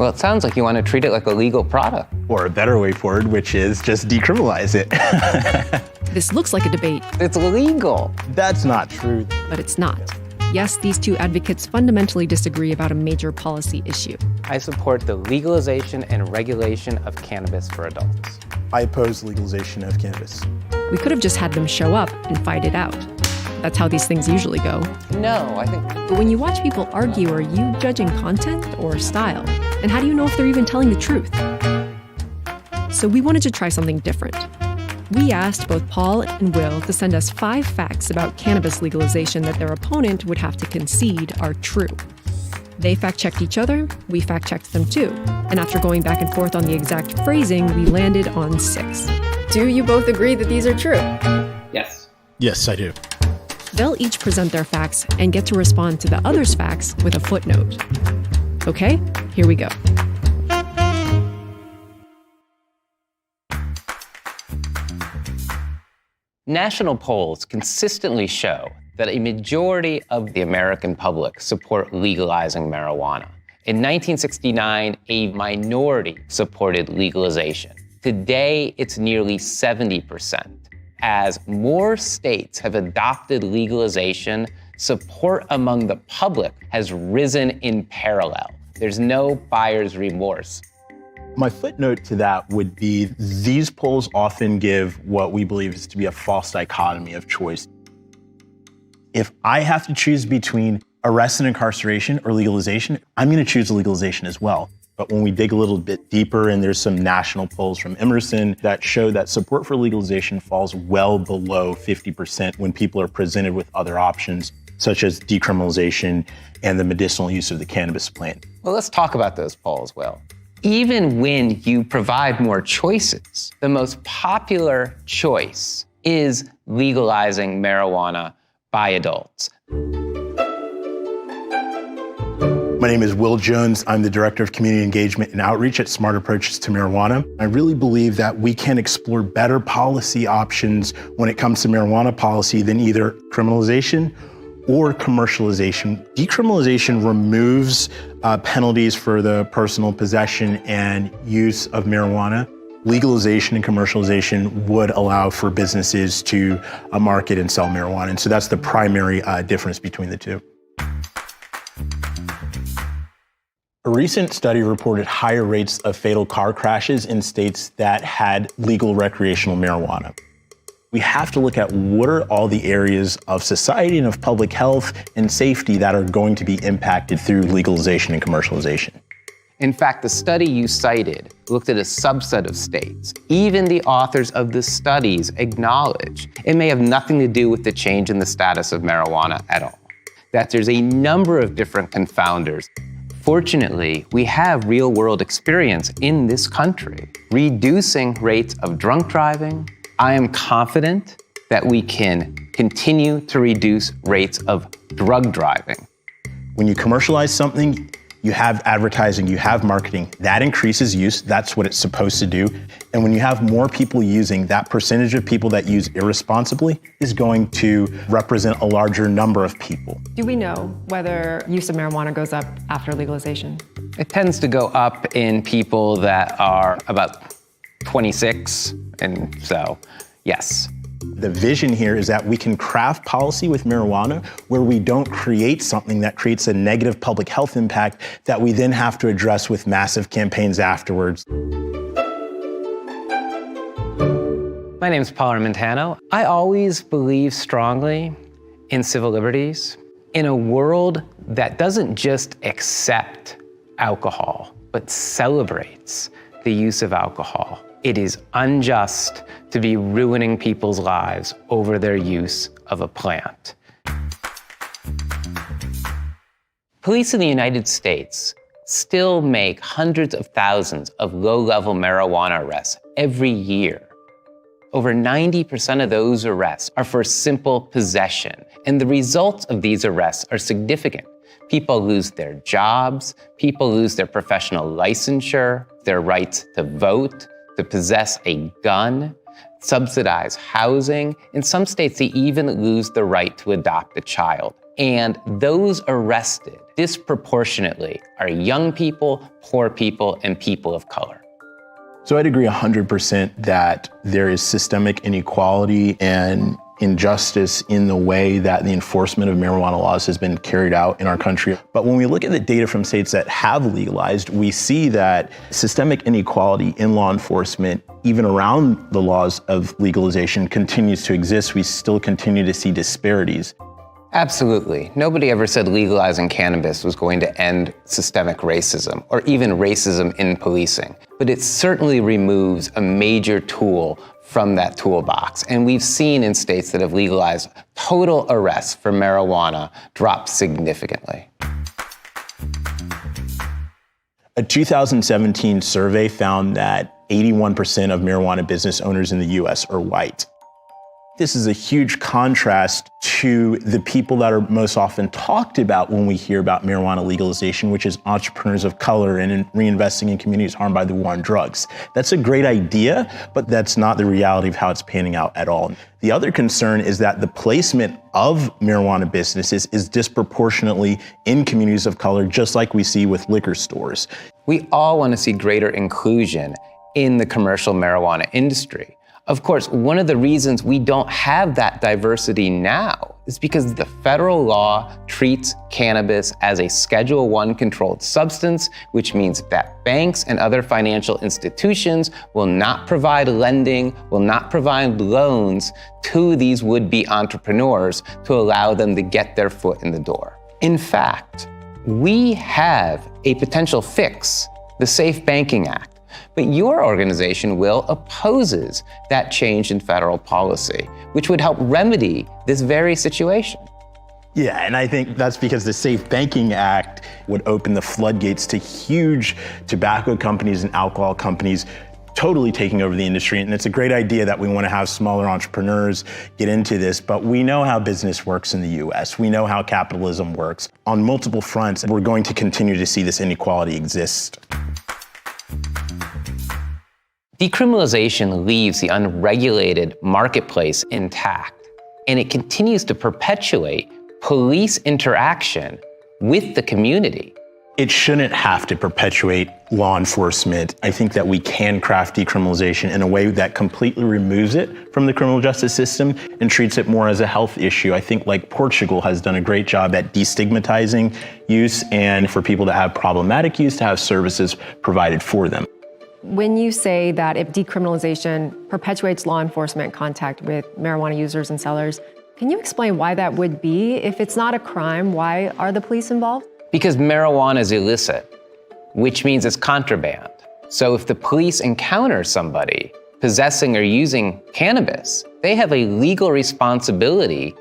Well, it sounds like you want to treat it like a legal product. Or a better way forward, which is just decriminalize it. This looks like a debate. It's legal. That's not true. But it's not. Yes, these two advocates fundamentally disagree about a major policy issue. I support the legalization and regulation of cannabis for adults. I oppose legalization of cannabis. We could have just had them show up and fight it out. That's how these things usually go. No, I think... But when you watch people argue, are you judging content or style? And how do you know if they're even telling the truth? So we wanted to try something different. We asked both Paul and Will to send us 5 facts about cannabis legalization that their opponent would have to concede are true. They fact-checked each other, we fact-checked them too. And after going back and forth on the exact phrasing, we landed on 6. Do you both agree that these are true? Yes. Yes, I do. They'll each present their facts and get to respond to the other's facts with a footnote. Okay, here we go. National polls consistently show that a majority of the American public support legalizing marijuana. In 1969, a minority supported legalization. Today, it's nearly 70%. As more states have adopted legalization, support among the public has risen in parallel. There's no buyer's remorse. My footnote to that would be these polls often give what we believe is to be a false dichotomy of choice. If I have to choose between arrest and incarceration or legalization, I'm going to choose legalization as well. But when we dig a little bit deeper, and there's some national polls from Emerson that show that support for legalization falls well below 50% when people are presented with other options, such as decriminalization and the medicinal use of the cannabis plant. Well, let's talk about those polls, Will. Even when you provide more choices, the most popular choice is legalizing marijuana by adults. My name is Will Jones. I'm the Director of Community Engagement and Outreach at Smart Approaches to Marijuana. I really believe that we can explore better policy options when it comes to marijuana policy than either criminalization or commercialization. Decriminalization removes penalties for the personal possession and use of marijuana. Legalization and commercialization would allow for businesses to market and sell marijuana. And so that's the primary difference between the two. A recent study reported higher rates of fatal car crashes in states that had legal recreational marijuana. We have to look at what are all the areas of society and of public health and safety that are going to be impacted through legalization and commercialization. In fact, the study you cited looked at a subset of states. Even the authors of the studies acknowledge it may have nothing to do with the change in the status of marijuana at all, that there's a number of different confounders. Fortunately, we have real-world experience in this country, reducing rates of drunk driving. I am confident that we can continue to reduce rates of drug driving. When you commercialize something, you have advertising, you have marketing, that increases use, that's what it's supposed to do. And when you have more people using, that percentage of people that use irresponsibly is going to represent a larger number of people. Do we know whether use of marijuana goes up after legalization? It tends to go up in people that are about 26, and so, yes. The vision here is that we can craft policy with marijuana where we don't create something that creates a negative public health impact that we then have to address with massive campaigns afterwards. My name is Paul Armentano. I always believe strongly in civil liberties, in a world that doesn't just accept alcohol, but celebrates the use of alcohol. It is unjust to be ruining people's lives over their use of a plant. Police in the United States still make hundreds of thousands of low-level marijuana arrests every year. Over 90% of those arrests are for simple possession, and the results of these arrests are significant. People lose their jobs, people lose their professional licensure, their rights to vote, to possess a gun, subsidize housing. In some states, they even lose the right to adopt a child. And those arrested disproportionately are young people, poor people, and people of color. So I'd agree 100% that there is systemic inequality and injustice in the way that the enforcement of marijuana laws has been carried out in our country. But when we look at the data from states that have legalized, we see that systemic inequality in law enforcement, even around the laws of legalization, continues to exist. We still continue to see disparities. Absolutely. Nobody ever said legalizing cannabis was going to end systemic racism or even racism in policing. But it certainly removes a major tool from that toolbox. And we've seen in states that have legalized, total arrests for marijuana drop significantly. A 2017 survey found that 81% of marijuana business owners in the US are white. This is a huge contrast to the people that are most often talked about when we hear about marijuana legalization, which is entrepreneurs of color and in reinvesting in communities harmed by the war on drugs. That's a great idea, but that's not the reality of how it's panning out at all. The other concern is that the placement of marijuana businesses is disproportionately in communities of color, just like we see with liquor stores. We all want to see greater inclusion in the commercial marijuana industry. Of course, one of the reasons we don't have that diversity now is because the federal law treats cannabis as a Schedule I controlled substance, which means that banks and other financial institutions will not provide lending, will not provide loans to these would-be entrepreneurs to allow them to get their foot in the door. In fact, we have a potential fix, the Safe Banking Act. But your organization, Will, opposes that change in federal policy, which would help remedy this very situation. Yeah, and I think that's because the Safe Banking Act would open the floodgates to huge tobacco companies and alcohol companies totally taking over the industry. And it's a great idea that we want to have smaller entrepreneurs get into this, but we know how business works in the US. We know how capitalism works. On multiple fronts, we're going to continue to see this inequality exist. Decriminalization leaves the unregulated marketplace intact, and it continues to perpetuate police interaction with the community. It shouldn't have to perpetuate law enforcement. I think that we can craft decriminalization in a way that completely removes it from the criminal justice system and treats it more as a health issue. I think like Portugal has done a great job at destigmatizing use and for people that have problematic use to have services provided for them. When you say that if decriminalization perpetuates law enforcement contact with marijuana users and sellers, can you explain why that would be? If it's not a crime, why are the police involved? Because marijuana is illicit, which means it's contraband. So if the police encounter somebody possessing or using cannabis, they have a legal responsibility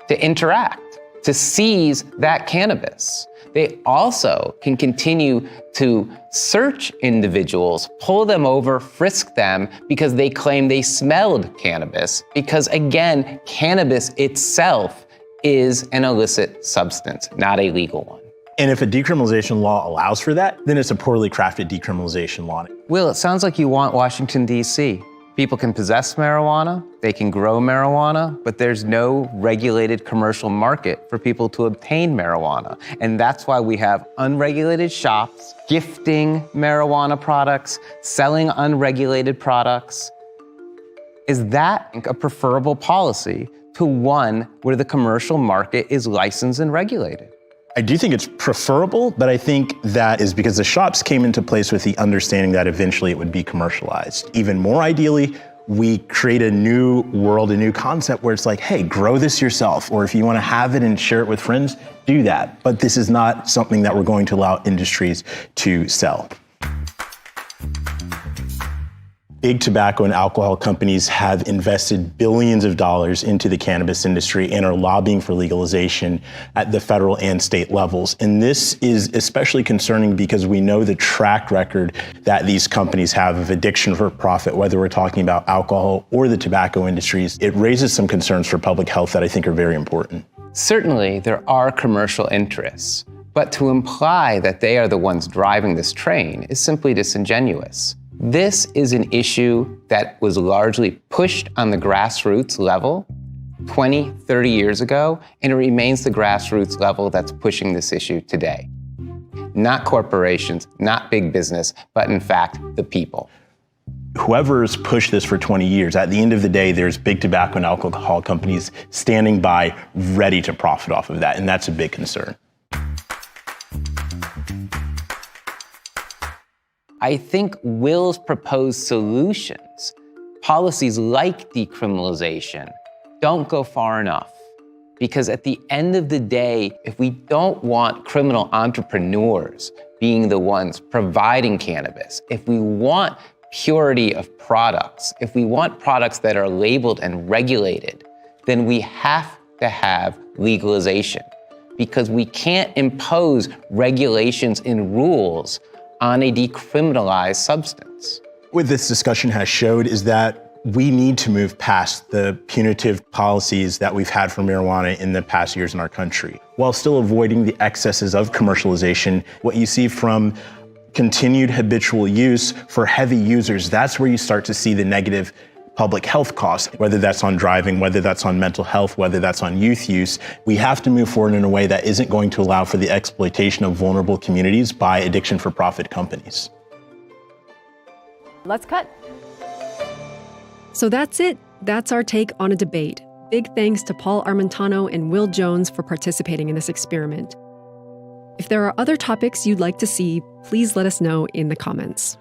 to interact, to seize that cannabis. They also can continue to search individuals, pull them over, frisk them because they claim they smelled cannabis. Because again, cannabis itself is an illicit substance, not a legal one. And if a decriminalization law allows for that, then it's a poorly crafted decriminalization law. Will, it sounds like you want Washington, D.C. People can possess marijuana, they can grow marijuana, but there's no regulated commercial market for people to obtain marijuana. And that's why we have unregulated shops gifting marijuana products, selling unregulated products. Is that a preferable policy to one where the commercial market is licensed and regulated? I do think it's preferable, but I think that is because the shops came into place with the understanding that eventually it would be commercialized. Even more ideally, we create a new world, a new concept where it's like, hey, grow this yourself, or if you want to have it and share it with friends, do that. But this is not something that we're going to allow industries to sell. Big tobacco and alcohol companies have invested billions of dollars into the cannabis industry and are lobbying for legalization at the federal and state levels. And this is especially concerning because we know the track record that these companies have of addiction for profit, whether we're talking about alcohol or the tobacco industries. It raises some concerns for public health that I think are very important. Certainly, there are commercial interests, but to imply that they are the ones driving this train is simply disingenuous. This is an issue that was largely pushed on the grassroots level 20, 30 years ago, and it remains the grassroots level that's pushing this issue today. Not corporations, not big business, but in fact, the people. Whoever's pushed this for 20 years, at the end of the day, there's big tobacco and alcohol companies standing by, ready to profit off of that, and that's a big concern. I think Will's proposed solutions, policies like decriminalization, don't go far enough. Because at the end of the day, if we don't want criminal entrepreneurs being the ones providing cannabis, if we want purity of products, if we want products that are labeled and regulated, then we have to have legalization. Because we can't impose regulations and rules on a decriminalized substance. What this discussion has showed is that we need to move past the punitive policies that we've had for marijuana in the past years in our country, while still avoiding the excesses of commercialization. What you see from continued habitual use for heavy users, that's where you start to see the negative public health costs, whether that's on driving, whether that's on mental health, whether that's on youth use. We have to move forward in a way that isn't going to allow for the exploitation of vulnerable communities by addiction for profit companies. Let's cut. So that's it. That's our take on a debate. Big thanks to Paul Armentano and Will Jones for participating in this experiment. If there are other topics you'd like to see, please let us know in the comments.